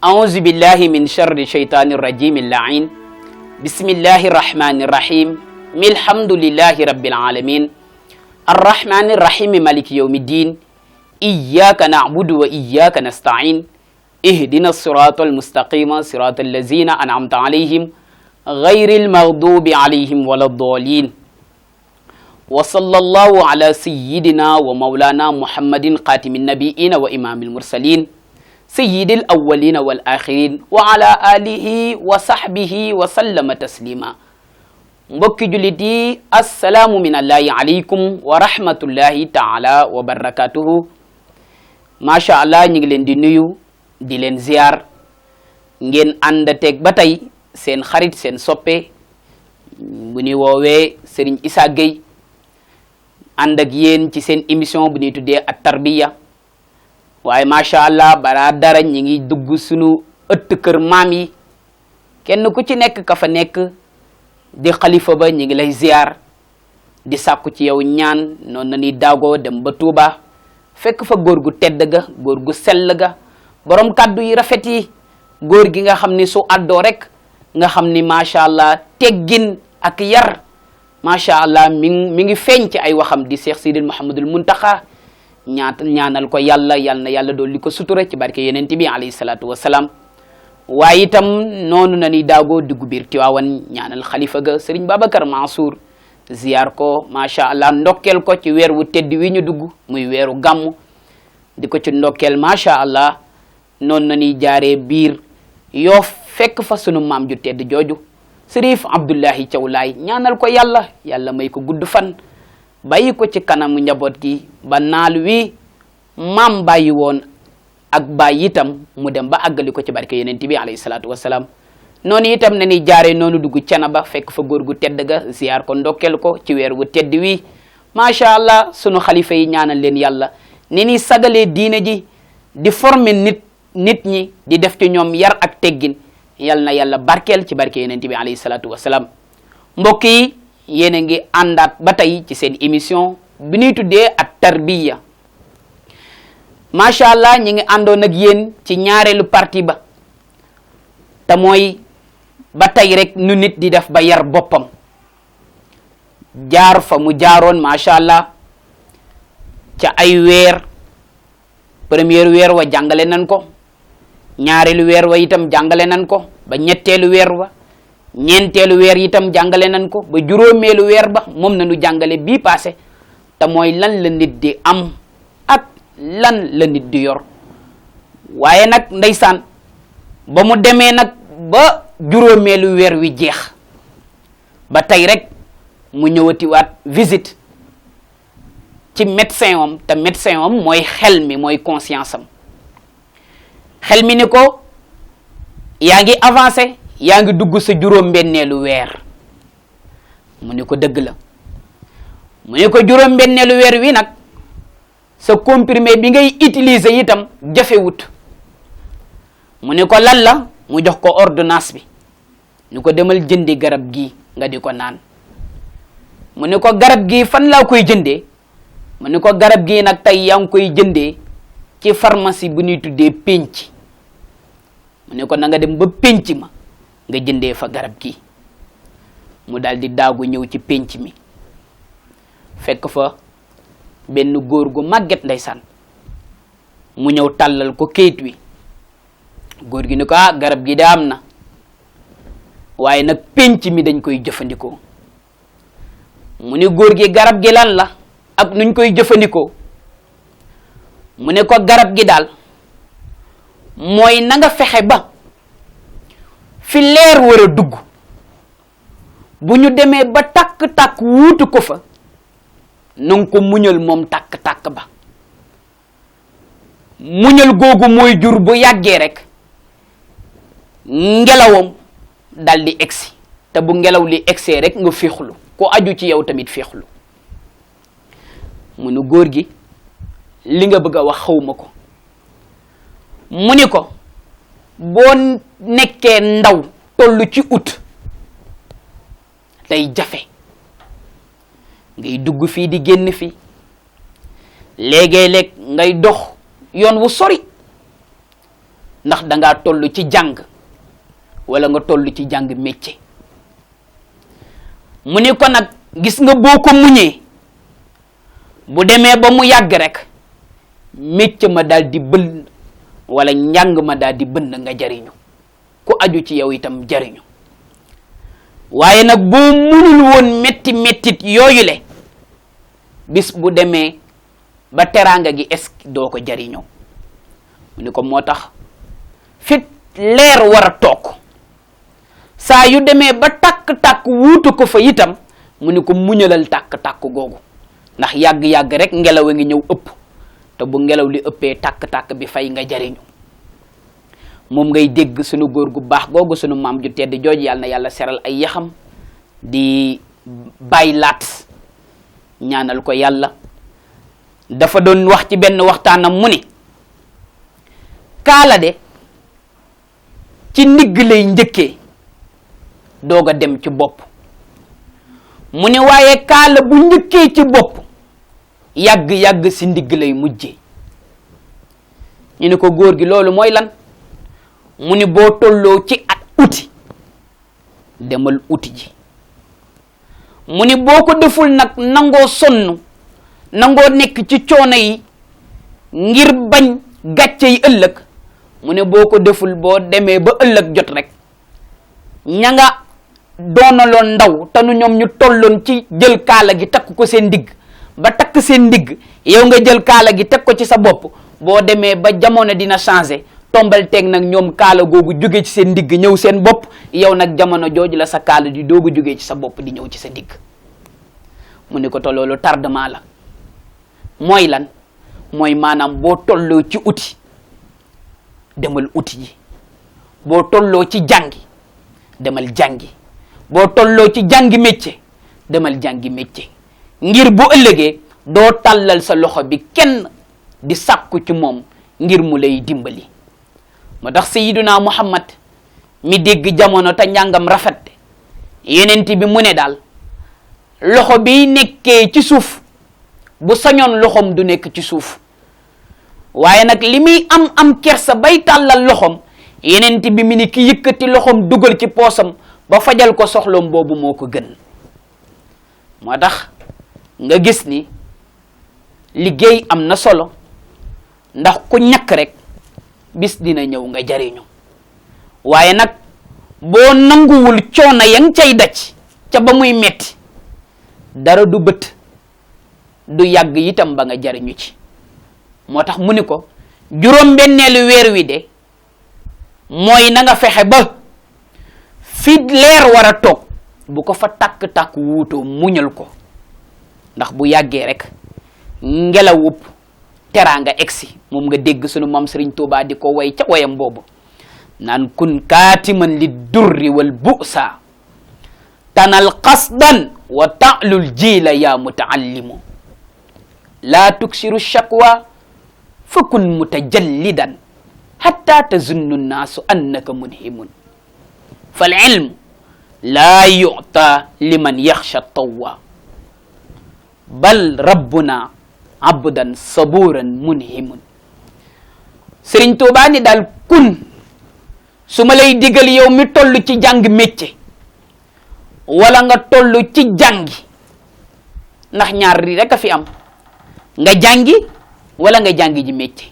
أعوذ بالله من شر الشيطان الرجيم اللعين بسم الله الرحمن الرحيم الحمد لله رب العالمين الرحمن الرحيم مالك يوم الدين إياك نعبد وإياك نستعين اهدنا الصراط المستقيم صراط الذين أنعمت عليهم غير المغضوب عليهم ولا الضالين وصلى الله على سيدنا ومولانا محمد خاتم النبيين وإمام المرسلين سيد الأولين والآخرين وعلى آله وصحبه وسلم تسليما mbokki jullit yi assalaamu minallahi aleykum wa rahmatullahi taala wa barakatuhu macha allah ñu ngi leen di nuyu di leen ziar ngeen àndateeg ba tey seen xarit seen soppe bu ñuy woowee Serigne Issa Gueye ànd ak yéen ci seen émission bu ñuy tuddee at tarbiya waaye macha allah balaa dara ñi ngi dugg sunu ëtt kër maam yi kenn ku ci nekk ka fa nekk di xalifa ba ñi ngi lay ziar di sàkku ci yow ñaan noonu na ni daagoo dem ba Tuuba fekk fa góor gu tedd ga góor gu sell ga borom kàddu yi rafet yi góor gi nga xam ni su àddoo rek nga xam ni macha allah teggin ak yar macha allah mi ngi feeñ ci ay waxam di Cheikh Sidil Mouhamadul Muntaxa ñaanal ko yàlla na yàlla dool li ko sutura ci barke yonent bi alayhi salaatu wasalaam waaye itam noonu na ni daagoo dugg biir Tiwaawan ñaanal xalifa ga Serigne Babacar Mansour ziar ko macha allah ndokkeel ko ci weer wu tedd wi ñu dugg muy weeru gàmmu di ko ci ndokkeel macha allah noonu na ni jaaree biir yoo fekk fa sunu maam ju tedd jooju Sërif Abdullahi Thiaw Laay ñaanal ko yàlla may ko gudd fan bàyyi ko ci kanamu njaboot gi ba naal wi maam bàyyi woon ak bàyyi itam mu dem ba àggali ko ci barke yonent bi alayhi salaatu wasalaam noonu itam na ni jaaree noonu dugg Canaba fekk fa góor gu tedd ga ziar ko ndokkel ko ci weer gu tedd wi macha allah sunu xalifa yi ñaanal leen yàlla ni ni sagalee diine ji di former nit ñi di def ci ñoom yar ak teggin yal na yàlla barkeel ci barke yonent bi alayhi salaatu wasalaam mbokk yi yéen a ngi àndaat ba tey ci seen émission bi ñuy tuddee at tarbiya macha allah ñi ngi àndoon ak yéen ci ñaareelu partie ba te mooy ba tey rek nu nit di def ba yar boppam jaar fa mu jaaroon macha allah ca ay weer premier weer wa jàngale nan ko ñaareelu weer wa itam jàngale nan ko ba ñetteelu weer wa ñeenteelu weer itam jàngale nan ko ba juróomeelu weer ba moom nañu jàngale bii passé te mooy lan la nit di am ak lan la nit di yor waaye nag ndeysaan ba mu demee nag ba juróomeelu weer wi jeex ba tey rek mu ñëwatiwaat visite ci médecin am te médecin am mooy xel mi mooy conscience am xel mi ni ko yaa ngi avancé yaa ngi dugg sa juróom-benneelu weer mu ni ko dëgg la mu ni ko juróom-benneelu weer wi nag sa comprimé bi ngay utiliser itam jafewut mu ni ko lan la mu jox ko ordonnance bi ni ko demal jëndi garab gi nga di ko naan mu ni ko garab gi fan laa koy jëndee mu ni ko garab gi nag tey yaa ngi koy jëndee ci pharmacie bu ñuy tuddee pénc mu ni ko na nga dem ba pénc ma nga jëndee fa garab gi mu daal di daagu ñëw ci pénc mi fekk fa benn góor gu màgget ndeysaan mu ñëw tàllal ko kayit wi góor gi ni ko garab gi de am na waaye nag pénc mi dañ koy jëfandikoo mu ni góor gi garab gi lan la ak nuñ koy jëfandikoo mu ne ko garab gi daal mooy na nga fexe ba fi leer war a dugg bu ñu demee ba tàkk-tàkk wuutu ko fa na nga ko muñal moom tàkk-tàkk ba muñal googu mooy jur bu yàggee rek ngelawam dal di egsi te bu ngelaw li egsee rek nga féexlu ko aju ci yow tamit féexlu mu nu góor gi li nga bëgg a wax xawma ko mu ni ko boo nekkee ndaw tollu ci ut day jafe ngay dugg fii di génn fii léegi-léeg ngay dox yoon wu sori ndax dangaa toll ci jàng wala nga toll ci jàng métier mu ni ko nag gis nga boo ko muñee bu demee ba mu yàgg rek métier ma daal di bënn wala njàng ma daal di bënn nga jariñu ku aju ci yow itam jariñu waaye nag boo munul woon mettit yooyu le bis bu demee ba teraanga gi est doo ko jariñoo mu ni ko moo tax fit leer war a toog saa yu demee ba tàkk-tàkk wuutu ko fa itam mu ni ko muñalal tàkk-tàkk googu ndax yàgg-yàgg rek ngelaw a ngi ñëw ëpp te bu ngelaw li ëppee tàkk-tàkk bi fay nga jariñu moom ngay dégg sunu góor gu baax googu sunu maam ju tedd jooju yàlla na yàlla seral ay yaxam di bàyyi laat ñaanal ko yàlla dafa doon wax ci benn waxtaanam mu ni kaala de ci ndigg lay njëkkee doog a dem ci bopp mu ni waaye kaala bu njëkkee ci bopp yàgg-yàgg si ndigg lay mujjee ñu ne ko góor gi loolu mooy lan mu ni boo tolloo ci at uti demal uti ji mu ni boo ko deful nag nangoo sonn nangoo nekk ci coono yi ngir bañ gàcce yi ëllëg mu ne boo ko deful boo demee ba ëllëg jot rek ña nga doonaloon ndaw te nu ñoom ñu tolloon ci jël kaala gi takk ko seen ndigg ba takk seen ndigg yow nga jël kaala gi teg ko ci sa bopp boo demee ba jamono dina changé tombal teeg nag ñoom kaala googu jóge ci seen ndigg ñëw seen bopp yow nag jamono jooju la sa kaala di doogu jóge ci sa bopp di ñëw ci sa ndigg mu ne ko te loolu tardement la mooy lan mooy maanaam boo tolloo ci uti demal uti ji boo tolloo ci jàngi demal jàngi boo tolloo ci jàngi métier demal jàngi métier ngir bu ëllëgee doo tàllal sa loxo bi kenn di sàkku ci moom ngir mu lay dimbali moo tax Sayyiduna Muhammad mi dégg jamono te njàngam rafet yenent bi mu ne daal loxo bi nekkee ci suuf bu sañoon loxom du nekk ci suuf waaye nag li muy am kersa bay tàllal loxom yenent bi mu ni ki yëkkati loxom dugal ci poosam ba fajal ko soxloom boobu moo ko gën moo tax nga gis ni liggéey am na solo ndax ku ñàkk rek bis dina ñëw nga jariñu waaye nag boo nanguwul coono yang cay daj ca ba muy metti dara du bët du yàgg itam ba nga jariñu ci moo tax mu ni ko juróom-benneelu weer wi de mooy na nga fexe ba fi leer war a toog bu ko fa tàkk-tàkk wuutoo muñal ko ndax bu yàggee rek ngelawub teraanga egsi moom nga dégg sunu maam Sëriñ Tuubaa di ko way ca wayam boobu naan kun kaatiman li durri wal bu'sa tanal qasdan wa ta'lul jiila yaa mutaallimu laa tuksiru shakwa fa kun mutajallidan hatta tazunnu nnaasu annaka munhimun fal ilmu laa yu'ta liman yaxsha tawwa bal rabbuna abdan saburan munhimun Sëriñ Tuubaa ni daal kun su ma lay digal yow mi toll ci jàng métier wala nga toll ci jàngi ndax ñaar ri rek a fi am nga jàngi wala nga jàngi ji métier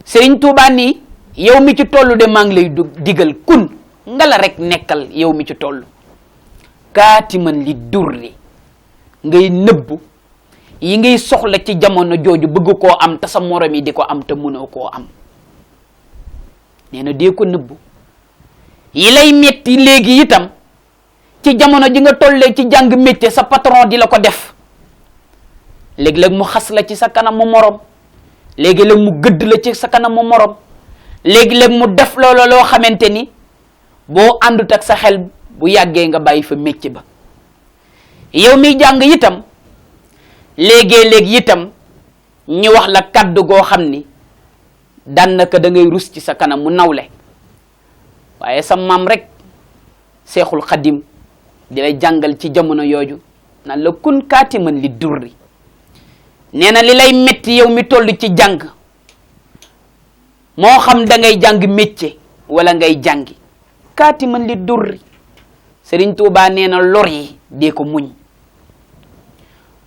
Sëriñ Tuubaa ni yow mi ci toll de maa ngi lay digal kun nga la rek nekkal yow mi ci toll kaatiman li durri ngay nëbbu yi ngay soxla ci jamono jooju bëgg koo am te sa morom yi di ko am te mënoo koo am nee na dee ko nëbbu yi lay metti léegi itam ci jamono ji nga tollee ci jàng métier sa patron di la ko def léeg-léeg mu xas la ci sa kanam mu morom léegi-léeg mu gëdd la ci sa kanam mu morom léegi-léeg mu def loola loo xamante ni boo àndut ak sa xel bu yàggee nga bàyyi fa métier ba yow miy jàng itam léegi-léeg itam ñu wax la kaddu goo xam ni daanaka da ngay rus ci sa kanam mu nawle waaye sa maam rek Seexul Xadim di lay jàngal ci jamono yooju nan la kun kaatiman li durri nee na li lay metti yow mi toll ci jàng moo xam da ngay jàng métier wala ngay jàngi kaatiman li durri Sëriñ Tuubaa nee na lor yi dee ko muñ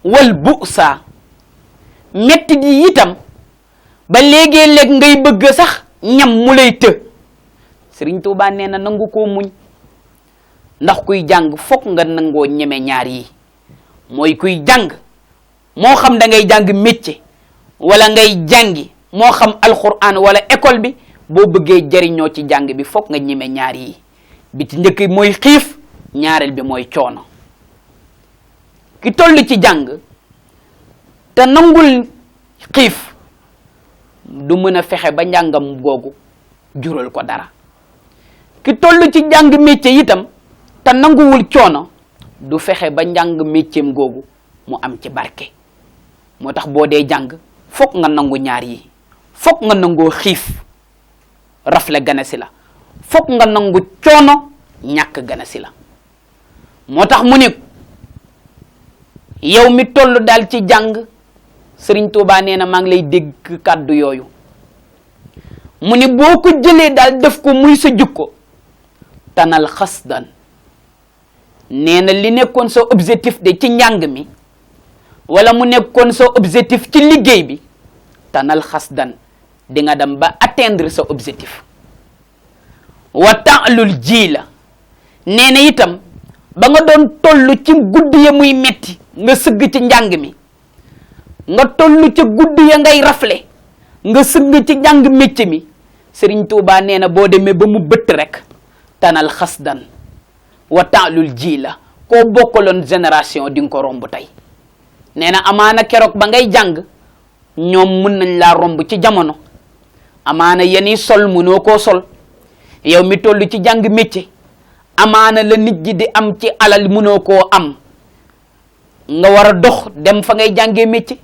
wal bu'sa metti di itam ba léegi-léeg ngay bëgg sax ñam mu lay të Sëriñ Tuubaa nee na nangu koo muñ ndax kuy jàng fokk nga nangoo ñeme ñaar yi mooy kuy jàng moo xam da ngay jàng métier wala ngay jàngi moo xam alquran wala école bi boo bëggee jariñoo ci jàng bi fokk nga ñeme ñaar yi bi ci njëkk mooy xiif ñaareel bi mooy coono ki toll ci jàng te nangul xiif du mën a fexe ba njàngam googu jural ko dara ki toll ci jàng métier itam te nanguwul coono du fexe ba njàng métier googu mu am ci barke moo tax boo dee jàng fokk nga nangu ñaar yi fokk nga nangoo xiif rafle ganasi la fokk nga nangu coono ñàkk ganasi la moo tax mu ne yow mi toll daal ci jàng Sëriñ Tuubaa nee na maa ngi lay dégg kàddu yooyu mu ne boo ko jëlee daal def ko muy sa jukko tanal xasdan nee na li nekkoon sa objectif de ci njàng mi wala mu nekkoon sa objectif ci liggéey bi tanal xasdan di nga dem ba atteindre sa objectif wa taalul ji la nee na itam ba nga doon toll ci guddi ya muy metti nga sëgg ci njàng mi nga toll ci guddi ya ngay rafle nga sëgg ci njàng métier mi Sëriñ Tuubaa nee na boo demee ba mu bëtt rek tanal xasdan wa taalul ji la koo bokkaloon génération di nga ko romb tey nee na amaana keroog ba ngay jàng ñoom mën nañ laa romb ci jamono amaana yeni sol mënoo koo sol yow mi toll ci jàng métier amaana la nit ji di am ci alal mënoo koo am nga war a dox dem fa ngay jàngee métier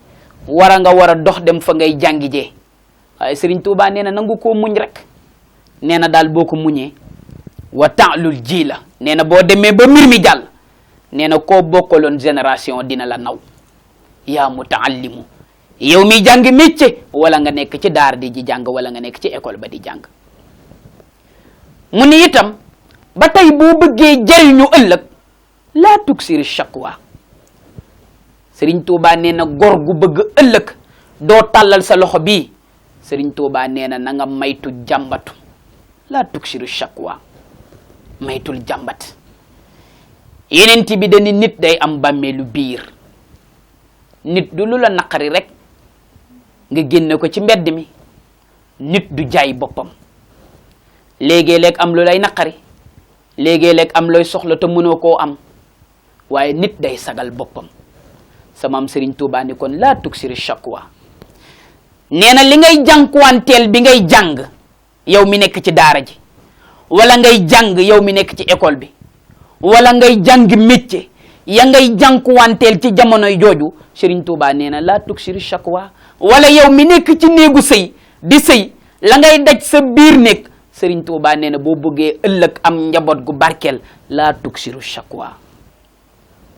war a dox dem fa ngay jàngi jee waaye Sëriñ Tuubaa nee na nangu koo muñ rek nee na daal boo ko muñee wa taalul ji la nee na boo demee ba mbir mi jàll nee na koo bokkaloon génération dina la naw yaa mutaallimu yow mi jàng métier wala nga nekk ci daar di ji jàng wala nga nekk ci école ba di jàng mu ni itam ba tey boo bëggee jariñu ëllëg laa tuksiri shakwa Sëriñ Tuubaa nee na góor gu bëgg ëllëg doo tàllal sa loxo bii Sëriñ Tuubaa nee na na nga maytu jàmbatu laa tuksiri shakwa maytul jàmbat yenent bi dani nit day am bàmmeelu biir nit du lu la naqari rek nga génne ko ci mbedd mi nit du jaay boppam léegi-léeg am lu lay naqari léegi-léeg am looy soxla te mënoo koo am waaye nit day sagal boppam sama am Sëriñ Tuubaa ni kon laa tuksiri shakwa nee na li ngay jànkuwanteel bi ngay jàng yow mi nekk ci daara ji wala ngay jàng yow mi nekk ci école bi wala ngay jàng métier ya ngay jànkuwanteel ci jamonoy jooju Sëriñ Tuubaa nee na laa tuksiri shakwa wala yow mi nekk ci néegu sëy di sëy la ngay daj sa biir nekk Sëriñ Tuubaa nee na boo bëggee ëllëg am njaboot gu barkeel laa tuksiru shakwa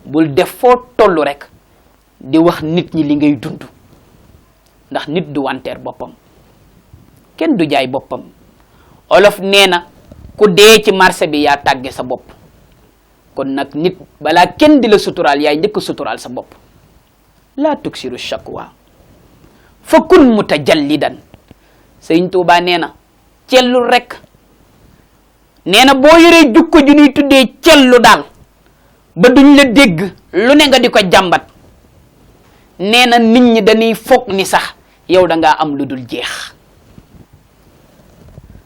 bul def foo toll rek di wax nit ñi li ngay dund ndax nit du wanteer boppam kenn du jaay boppam olof nee na ku dee ci marché bi yaa tàgge sa bopp kon nag nit balaa kenn di la suturaal yaay njëkk suturaal sa bopp laa tuksiru shakwa fa kun mutajallidan Sëriñ Tuubaa nee na cellu rek nee na boo yoree jukko ju ñuy tuddee cellu daal ba duñ la dégg lu ne nga di ko jàmbat nee na nit ñi dañuy foog ni sax yow da ngaa am lu dul jeex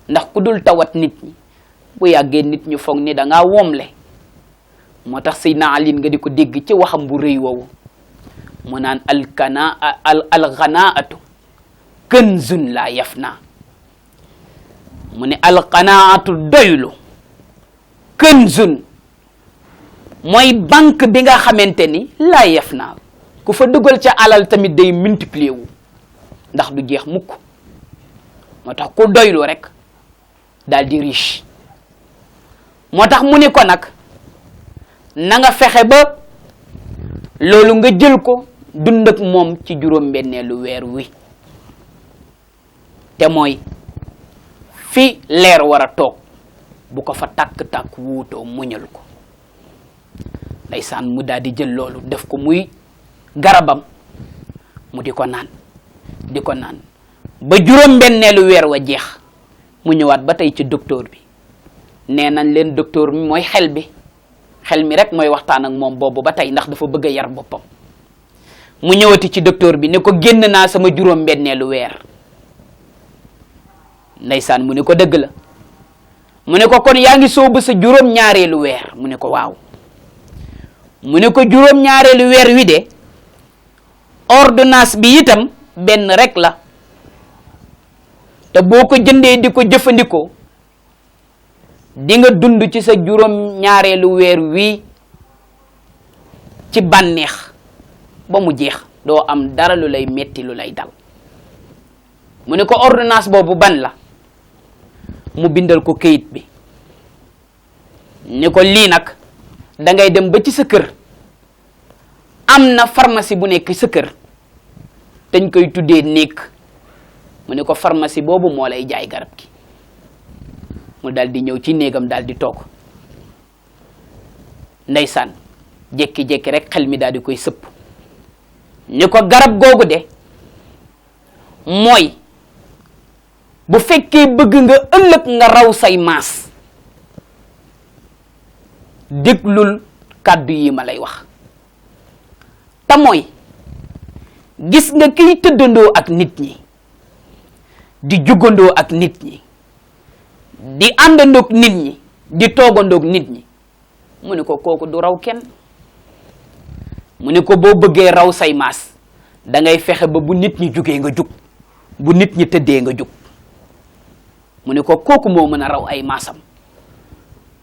ndax ku dul tawat nit ñi bu yàggee nit ñu foog ni da ngaa womle moo tax Seydina Ali nga di ko dégg ci waxam bu rëy woowu mu naan alxanaatu kanzun laa yafna mu ne alqanaatu doylu kanzun mooy banque bi nga xamante ni laa yafna ku fa dugal ca alal tamit day multiplier wu ndax du jeex mukk moo tax ku doylu rek daal di riche. moo tax mu ne ko nag na nga fexe ba loolu nga jël ko dund ak moom ci juróom-benneelu weer wi te mooy fi leer war a toog bu ko fa tàkk-tàkk wuutoo muñal ko. ndeysaan mu daal di jël loolu def ko muy garabam mu di ko naan ba juróom-benneelu weer wa jeex mu ñëwaat ba tey ci docteur bi. nee nañ leen docteur mi mooy xel mi rek mooy waxtaan ak moom boobu ba tey ndax dafa bëgg a yar boppam. mu ñëwati ci docteur bi ne ko génn naa sama juróom-benneelu weer. ndeysaan mu ne ko dëgg la. mu ne ko kon yaa ngi soobu sa juróom-ñaareelu weer mu ne ko waaw. mu ne ko juróom-ñaareelu weer wi de ordonnance bi itam benn rek la te boo ko jëndee di ko jëfandikoo di nga dund ci sa juróom-ñaareelu weer wi ci bànneex ba mu jeex doo am dara lu lay metti lu lay dal. mu ne ko ordonnance boobu ban la mu bindal ko kayit bi ne ko lii nag dangay dem ba ci sa kër am na pharmacie bu nekk sa kër dañ koy tuddee néeg. mu ne ko pharmacie boobu moo lay jaay garab gi. mu daal di ñëw ci néegam daal di toog ndeysaan jékki-jékki rek xel mi daal di koy sëpp ni ko garab googu de mooy bu fekkee bëgg nga ëllëg nga raw say maas déglul kàddu yi ma lay wax te mooy gis nga kiy tëddandoo ak nit ñi di jugandoo ak nit ñi di àndandoog nit ñi di toogandoog nit ñi mu ne ko kooku du raw kenn. mu ne ko boo bëggee raw say maas da ngay fexe ba bu nit ñi jugee nga jug bu nit ñi tëddee nga jug. mu ne ko kooku moo mën a raw ay maasam.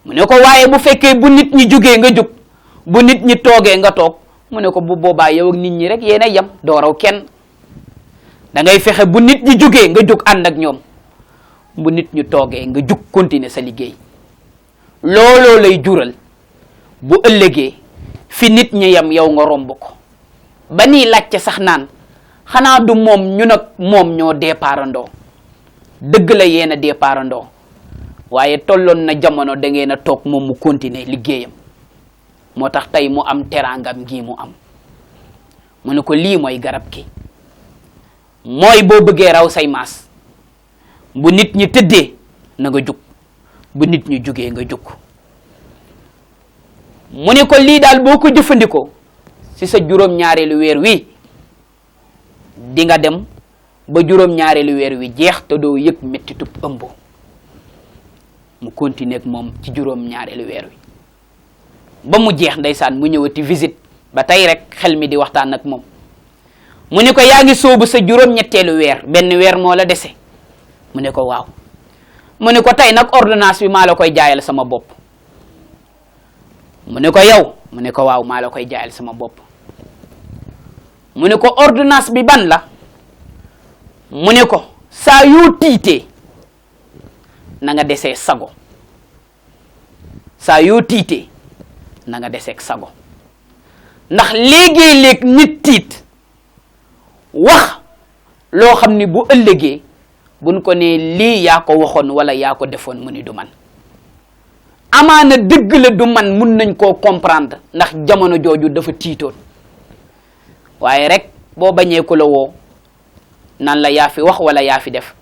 mu ne ko waaye bu fekkee bu nit ñi jugee nga jug bu nit ñi toogee nga toog mu ne ko bu boobaa yow ak nit ñi rek yéen a yem doo raw kenn. da ngay fexe bu nit ñi jugee nga jug ànd ak ñoom bu nit ñi toogee nga jug continuer sa liggéey. looloo lay jural bu ëllëgee fi nit ñi yem yow nga romb ko ba nii laajte sax naan xanaa du moom ñu nag moom ñoo départandoo. dëgg la yéen a départandoo waaye tolloon na jamono da ngeen a toog moom mu continuer liggéeyam moo tax tey mu am teraangam gi mu am. mu ne ko lii mooy garab gi mooy boo bëggee raw say maas bu nit ñi tëddee na nga jug bu nit ñi jugee nga jug. mu ne ko lii daal boo ko jëfandikoo ci sa juróom-ñaareelu weer wi di nga dem ba juróom-ñaareelu weer wi jeex te doo yëg mettitub ëmb. mu continuer ak moom ci juróom-ñaareelu weer wi ba mu jeex ndeysaan mu ñëwati visite ba tey rek xel mi di waxtaan ak moom. mu ne ko yaa ngi soobu sa juróom-ñetteelu weer benn weer moo la dese. mu ne ko waaw. mu ne ko tey nag ordonnance bi maa la koy jaayal sama bopp. mu ne ko yow mu ne ko waaw maa la koy jaayal sama bopp. mu ne ko ordonnance bi ban la. mu ne ko saa yoo tiitee na nga desee sago saa yoo tiitee na nga deseeg sago ndax léegi-léeg nit tiit wax loo xam ni bu ëllëgee buñ ko ne lii yaa ko waxoon wala yaa ko defoon mu ni du man. amaana dëgg la du man mun nañ koo comprendre ndax jamono jooju dafa tiitoon waaye rek boo bañee ku la woo nan la yaa fi wax wala yaa fi def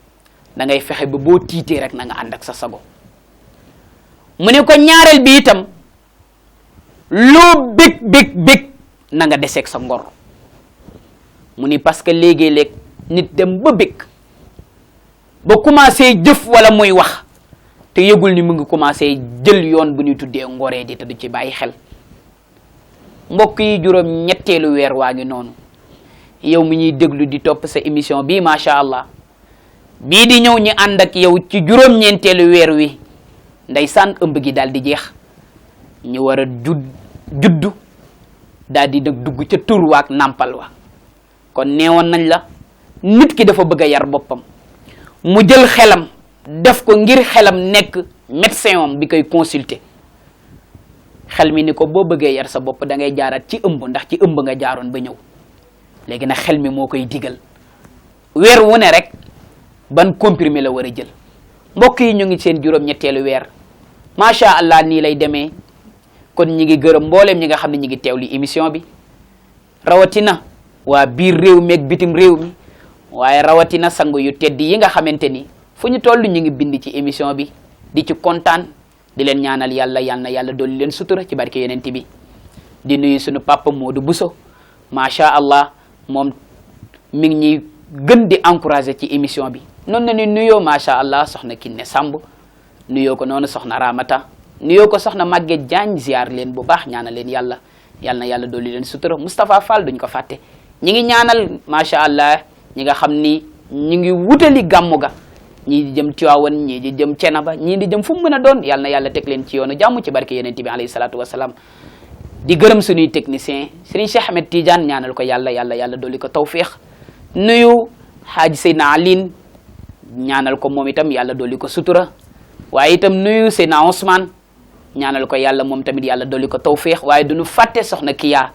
da ngay fexe ba boo tiitee rek na nga ànd ak sa sago. mu ne ko ñaareel bi itam loo bég na nga deseeg sa ngor. mu ni parce que léegi-léeg nit dem ba bég ba commencé jëf wala muy wax te yëgul ni mu ngi commencé jël yoon bu ñuy tuddee ngoree di te du ci bàyyi xel. mbokk yi juróom-ñetteelu weer waa ngi noonu yow mi ñuy déglu di topp sa émission bii macha allah bii di ñëw ñi ànd ak yow ci juróom-ñeenteelu weer wi ndeysaan ëmb gi daal di jeex ñu war a juddu daal di nag dugg ca tur waak nàmpal wa kon neewoon nañ la nit ki dafa bëgg a yar boppam mu jël xelam def ko ngir xelam nekk médecin am bi koy consulter xel mi ni ko boo bëggee yar sa bopp da ngay jaaraat ci ëmb ndax ci ëmb nga jaaroon ba ñëw léegi nag xel mi moo koy digal weer wu ne rek ban comprimé la war a jël mbokk yi ñu ngi seen juróom-ñetteelu weer macha allah nii lay demee kon ñi ngi gërëm mbooleem ñi nga xam ne ñi ngi teewlu émission bi rawatina waa biir réew mi ak bitim réew mi waaye rawatina sangu yu tedd yi nga xamante ni fu ñu toll ñu ngi bind ci émission bi di ci kontaan di leen ñaanal yàlla yal na yàlla dolli leen sutura ci barke yonent bi di nuyu suñu papa Modou Bousso macha allah moom mi ngi ñuy gën di encourager ci émission bi noonu la ñuy nuyoo macha allah soxna Kiné Samb nuyoo ko noonu soxna Ramata nuyoo ko soxna Maguette Diagne ziar leen bu baax ñaanal leen yàlla yal na yàlla dolli leen sutura Moustapha Fall duñ ko fàtte ñi ngi ñaanal macha allah ñi nga xam ni ñi ngi wutali gàmmu ga ñii di jëm Tiwaawan ñii di jëm Cenaba ñii di jëm fu mu mën a doon yal na yàlla teg leen ci yoonu jàmm ci barke yonent bi alayhi salaatu wasalaam di gërëm suñuy technicien Serigne Cheikh Ahmed Tidiane ñaanal ko yàlla dolli ko tawfiix nuyu Hadj Seyna Aline ñaanal ko moom itam yàlla dolli ko sutura waaye itam nuyu Seyna Ousmane ñaanal ko yàlla moom tamit yàlla dolli ko tawfiix waaye duñu fàtte soxna Kiya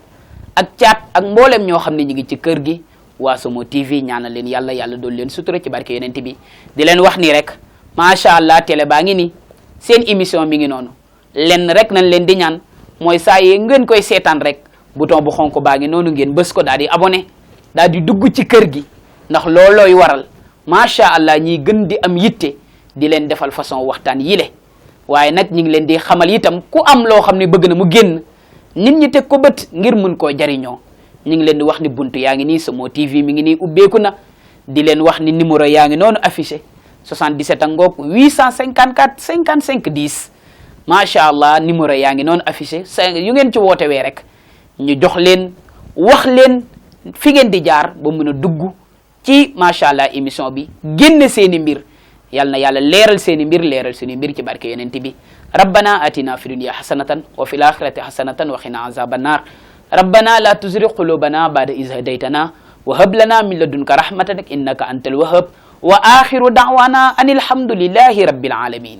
ak caat ak mboolem ñoo xam ne ñu ngi ci kër gi waa Somo TV ñaanal leen yàlla dolli leen sutura ci barke yonent bi di leen wax ni rek macha allah télé baa ngi ni seen émission mi ngi noonu lenn rek nañ leen di ñaan mooy saa yee ngeen koy seetaan rek bouton bu xonk baa ngi noonu ngeen bës ko daal di abonné daal di dugg ci kër gi ndax loolooy waral macha allah ñiy gën di am yitte di leen defal façon waxtaan yile waaye nag ñi ngi leen di xamal itam ku am loo xam ne bëgg na mu génn nit ñi teg ko bët ngir mën koo jariñoo ñu ngi leen di wax ni buntu yaa ngi nii Somo TV mi ngi nii ubbeeku na di leen wax ni numéro yaa ngi noonu affiché 77 ak ngoog 854 55 10 macha allah numéro yaa ngi noonu affiché yu ngeen ci woote wee rek ñu jox leen wax leen fi ngeen di jaar ba mën a dugg ci macha allah émission bi génne seeni mbir yal na yàlla leeral seeni mbir leeral seeni mbir ci barke yonent bi rabbana atina fi dunya hasanatan wa fil akhirati hasanatan wa qina azaban nar rabbana la tuzigh qulubana ba'da idh hadaytana wa hab lana min ladunka rahmatan innaka antal wahhab wa akhiru da'wana anil hamdulillahi rabbil alamin